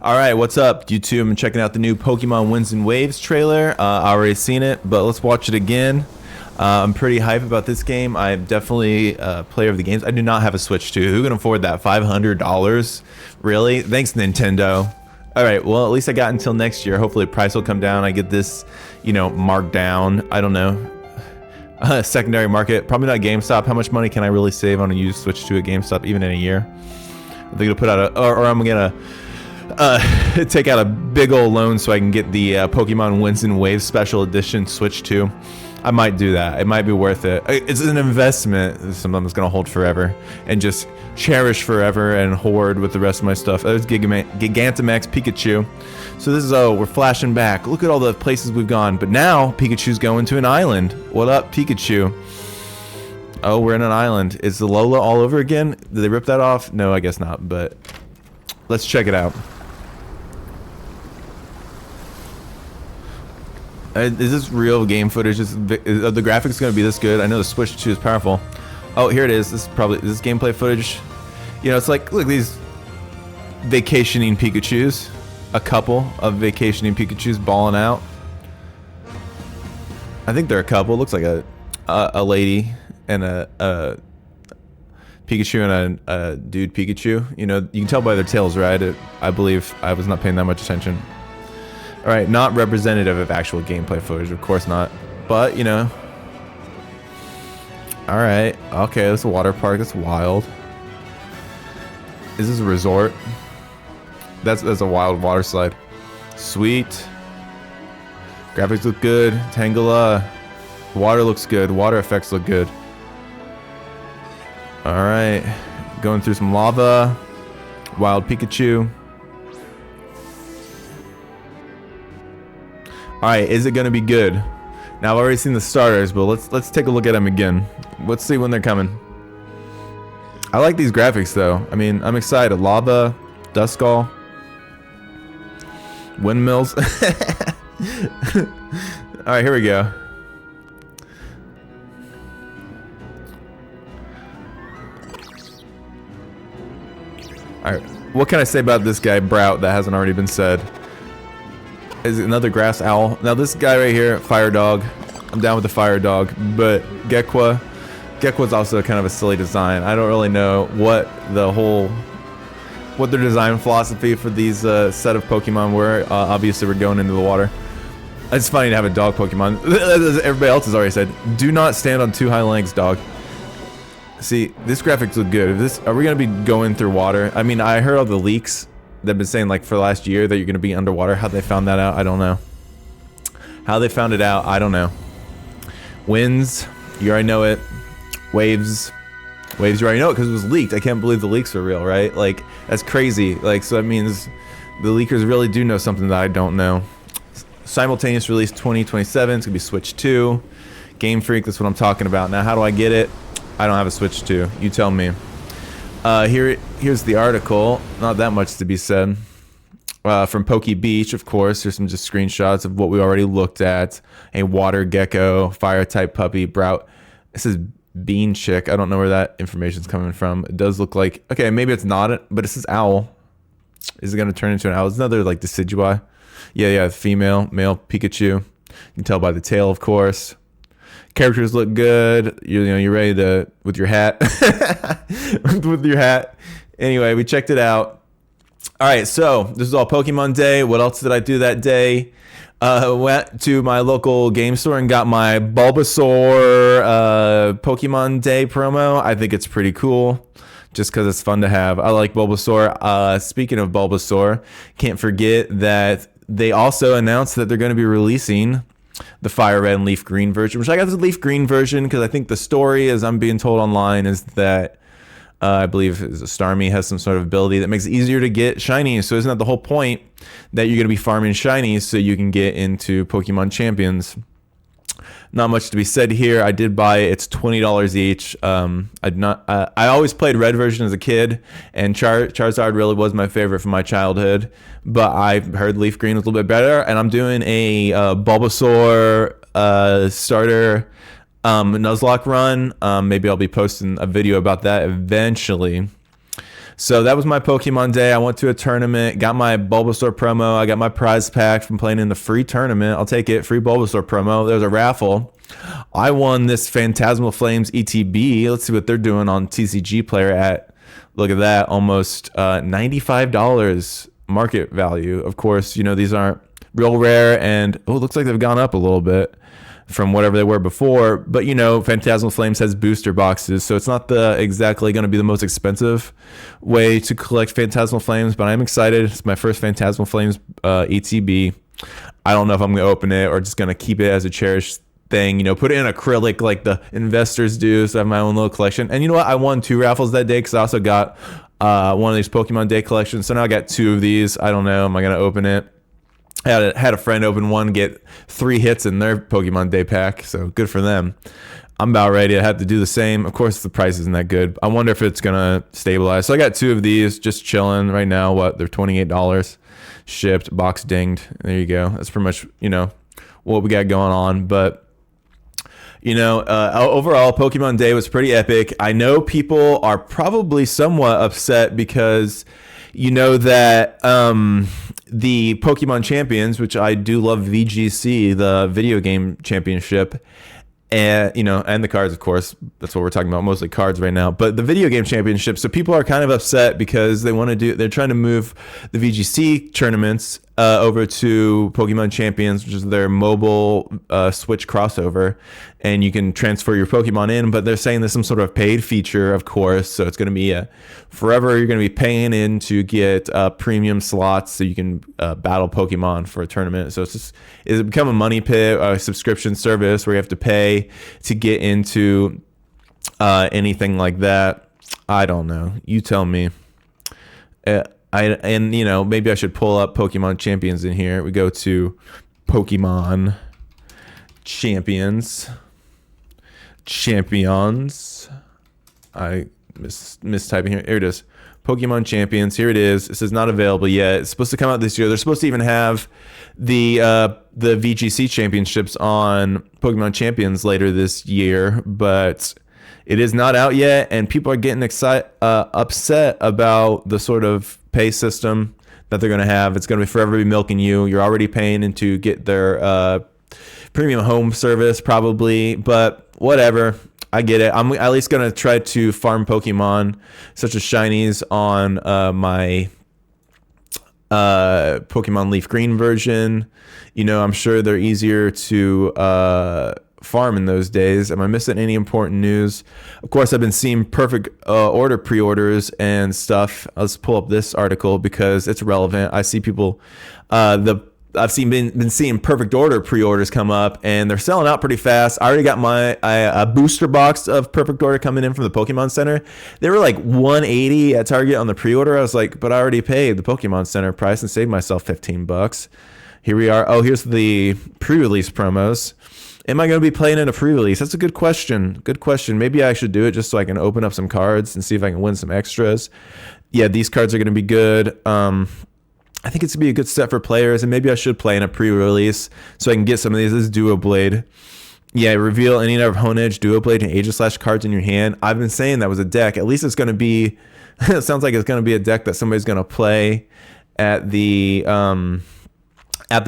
All right, what's up, YouTube? I'm checking out the new Pokemon Winds and Waves trailer. I already seen it, but let's watch it again. I'm pretty hype about this game. I'm definitely a player of the games. I do not have a Switch 2. Who can afford that? $500? Really? Thanks, Nintendo. All right, well, at least I got until next year. Hopefully, the price will come down. I get this, marked down. I don't know. Secondary market. Probably not GameStop. How much money can I really save on a used Switch 2 at GameStop, even in a year? They're going to put out or I'm going to take out a big old loan so I can get the Pokemon Winds and Waves Special Edition Switch 2. I might do that. It might be worth it. It's an investment. It's something that's going to hold forever and just cherish forever and hoard with the rest of my stuff. There's Gigantamax Pikachu. So this is, we're flashing back. Look at all the places we've gone. But now Pikachu's going to an island. What up, Pikachu? Oh, we're in an island. Is the Lola all over again? Did they rip that off? No, I guess not. But let's check it out. Is this real game footage? Is the graphics going to be this good? I know the Switch 2 is powerful. Oh, here it is. This is gameplay footage. It's like, look, these vacationing Pikachus. A couple of vacationing Pikachus balling out. I think they're a couple. Looks like a lady and a Pikachu and a dude Pikachu. You can tell by their tails, right? I believe I was not paying that much attention. All right, not representative of actual gameplay footage, of course not. But, all right, okay, this is a water park. That's wild. Is this a resort? That's a wild water slide. Sweet. Graphics look good. Tangela. Water looks good. Water effects look good. All right, going through some lava. Wild Pikachu. Alright, is it going to be good? Now, I've already seen the starters, but let's take a look at them again. Let's see when they're coming. I like these graphics, though. I mean, I'm excited. Lava, Duskull, windmills. Alright, here we go. Alright, what can I say about this guy, Brout, that hasn't already been said? Is another grass owl. Now this guy right here, Fire Dog. I'm down with the Fire Dog, but Gekwa's also kind of a silly design. I don't really know what their design philosophy for these set of Pokemon were. Obviously, we're going into the water. It's funny to have a dog Pokemon. Everybody else has already said, do not stand on too high legs, dog. See, this graphics look good. Are we gonna be going through water? I mean, I heard all the leaks. They've been saying like for the last year that you're going to be underwater. How they found that out, I don't know. How they found it out, I don't know. Winds, you already know it. Waves, you already know it because it was leaked. I can't believe the leaks are real, right? Like, that's crazy. Like, so that means the leakers really do know something that I don't know. Simultaneous release 2027. It's going to be Switch 2. Game Freak, that's what I'm talking about. Now, how do I get it? I don't have a Switch 2. You tell me. Here's the article. Not that much to be said. From Poke Beach, of course. Here's some just screenshots of what we already looked at. A water gecko, fire type puppy, Brout. This is Bean Chick. I don't know where that information's coming from. It does look like, okay, maybe it's not, but it says owl. Is it going to turn into an owl? It's another like Decidueye. Yeah, female, male Pikachu. You can tell by the tail, of course. Characters look good. You're ready to with your hat. With your hat. Anyway, we checked it out. All right, so this is all Pokemon Day. What else did I do that day? Went to my local game store and got my Bulbasaur Pokemon Day promo. I think it's pretty cool, just because it's fun to have. I like Bulbasaur. Speaking of Bulbasaur, can't forget that they also announced that they're going to be releasing the Fire Red and Leaf Green version, which I got the Leaf Green version because I think the story, as I'm being told online, is that I believe Starmie has some sort of ability that makes it easier to get shinies. So isn't that the whole point, that you're going to be farming shinies so you can get into Pokemon Champions? Not much to be said here. I did buy it. It's $20 each. I always played red version as a kid, and Charizard really was my favorite from my childhood. But I heard Leaf Green was a little bit better, and I'm doing a Bulbasaur starter Nuzlocke run. Maybe I'll be posting a video about that eventually. So that was my Pokemon day. I went to a tournament, got my Bulbasaur promo. I got my prize pack from playing in the free tournament. I'll take it. Free Bulbasaur promo. There's a raffle. I won this Phantasmal Flames ETB. Let's see what they're doing on TCG Player at. Look at that. Almost $95 market value. Of course, you know, these aren't real rare, and it looks like they've gone up a little bit from whatever they were before. But, you know, Phantasmal Flames has booster boxes, so it's not exactly going to be the most expensive way to collect Phantasmal Flames, but I'm excited. It's my first Phantasmal Flames ETB. I don't know if I'm going to open it or just going to keep it as a cherished thing, you know, put it in acrylic like the investors do, so I have my own little collection. And you know what? I won 2 raffles that day because I also got one of these Pokemon Day collections. So now I got 2 of these. I don't know. Am I going to open it? I had a friend open one, get 3 hits in their Pokemon Day pack, so good for them. I'm about ready to have to do the same. Of course, the price isn't that good. I wonder if it's going to stabilize. So I got 2 of these just chilling right now. They're $28 shipped, box dinged. There you go. That's pretty much, you know, what we got going on. But, you know, overall, Pokemon Day was pretty epic. I know people are probably somewhat upset because, you know, that the Pokemon Champions, which I do love, VGC, the video game championship, and, you know, and the cards, of course, that's what we're talking about, mostly cards right now, but the video game championship. So people are kind of upset because they're trying to move the VGC tournaments over to Pokemon Champions, which is their mobile Switch crossover, and you can transfer your Pokemon in, but they're saying there's some sort of paid feature, of course, so it's going to be forever. You're going to be paying in to get premium slots so you can battle Pokemon for a tournament. So it's become a money pit, a subscription service where you have to pay to get into anything like that. I don't know. You tell me. And you know, maybe I should pull up Pokemon Champions in here. We go to Pokemon Champions. I mistyping here. Here it is. Pokemon Champions. Here it is. It says not available yet. It's supposed to come out this year. They're supposed to even have the VGC championships on Pokemon Champions later this year, but it is not out yet, and people are getting upset about the sort of pay system that they're going to have. It's going to forever be milking you. You're already paying in to get their premium home service probably, but whatever. I get it. I'm at least going to try to farm Pokemon such as shinies on my Pokemon Leaf Green version. You know, I'm sure they're easier to farm in those days. Am I missing any important news? Of course, I've been seeing perfect order pre-orders and stuff. Let's pull up this article because it's relevant. I see people I've been seeing perfect order pre-orders come up, and they're selling out pretty fast. I already got my a booster box of perfect order coming in from the Pokemon Center. They were like $180 at Target on the pre-order. I was like, but I already paid the Pokemon Center price and saved myself $15. Here we are. Oh, here's the pre-release promos. Am I going to be playing in a pre-release? That's a good question. Good question. Maybe I should do it just so I can open up some cards and see if I can win some extras. Yeah, these cards are going to be good. I think it's going to be a good set for players, and maybe I should play in a pre-release so I can get some of these. This is Duo Blade. Yeah, reveal any number of Honedge, Duo Blade, and Aegislash cards in your hand. I've been saying that was a deck. At least it's going to be... it sounds like it's going to be a deck that somebody's going to play at the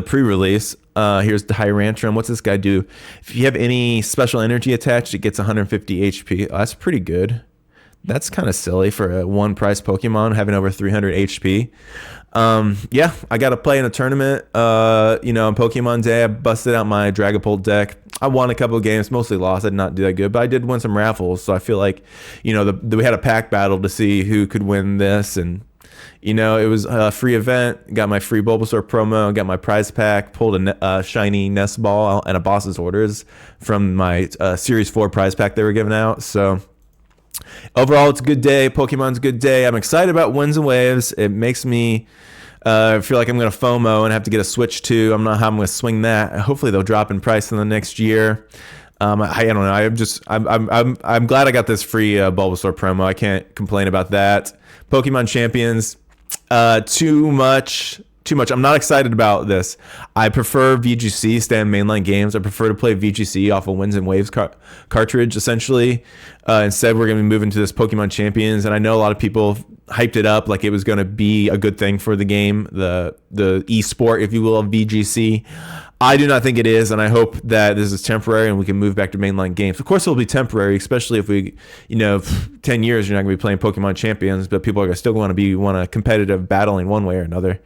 pre-release. Here's Tyrantrum. What's this guy do? If you have any special energy attached, it gets 150 HP. Oh, that's pretty good. That's kind of silly for a one-price Pokemon having over 300 HP. Yeah, I got to play in a tournament. You know, on Pokemon Day, I busted out my Dragapult deck. I won a couple of games, mostly lost. I did not do that good, but I did win some raffles. So I feel like, you know, we had a pack battle to see who could win this, and you know, it was a free event. Got my free Bulbasaur promo. Got my prize pack. Pulled a shiny Nest Ball and a Boss's Orders from my Series 4 prize pack they were giving out. So overall, it's a good day. Pokemon's a good day. I'm excited about Winds and Waves. It makes me feel like I'm going to FOMO and have to get a Switch too. I'm not how I'm going to swing that. Hopefully, they'll drop in price in the next year. I don't know. I'm glad I got this free Bulbasaur promo. I can't complain about that. Pokemon Champions, too much. I'm not excited about this. I prefer VGC, stand mainline games. I prefer to play VGC off a Winds and Waves cartridge, essentially. Instead, we're going to be moving to this Pokemon Champions, and I know a lot of people hyped it up like it was going to be a good thing for the game, the esport, if you will, of VGC. I do not think it is, and I hope that this is temporary and we can move back to mainline games. Of course, it'll be temporary, especially if we, 10 years, you're not going to be playing Pokemon Champions, but people are still going to want a competitive battling one way or another.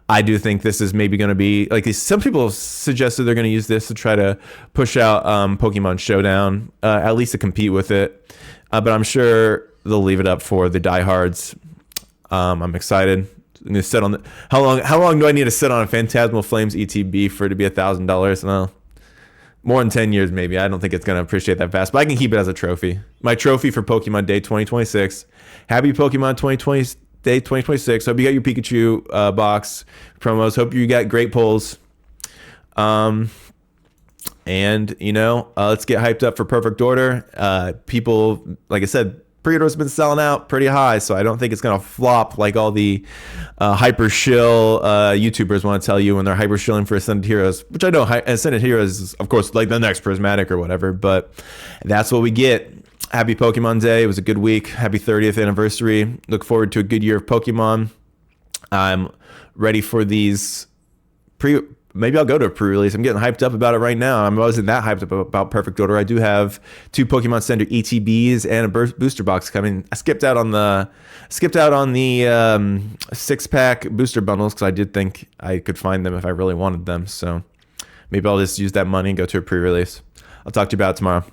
I do think this is maybe going to be, like, some people suggested they're going to use this to try to push out Pokemon Showdown, at least to compete with it. But I'm sure they'll leave it up for the diehards. I'm excited. I'm gonna sit on how long do I need to sit on a Phantasmal Flames ETB for it to be $1,000? No, more than 10 years maybe. I don't think it's gonna appreciate that fast, but I can keep it as a trophy. My trophy for Pokemon Day 2026. Happy Pokemon 2020 Day 2026. Hope you got your Pikachu box promos. Hope you got great pulls. And let's get hyped up for Perfect Order. People, like I said, pre-orders been selling out pretty high, so I don't think it's gonna flop like all the hyper shill YouTubers want to tell you when they're hyper shilling for Ascended Heroes, which I know Ascended Heroes is, of course, like the next Prismatic or whatever, but that's what we get. Happy Pokemon Day. It was a good week. Happy 30th anniversary. Look forward to a good year of Pokemon. I'm ready for these maybe I'll go to a pre-release. I'm getting hyped up about it right now. I wasn't that hyped up about Perfect Order. I do have 2 Pokemon Center ETBs and a booster box coming. I skipped out on the 6-pack booster bundles because I did think I could find them if I really wanted them. So maybe I'll just use that money and go to a pre-release. I'll talk to you about it tomorrow.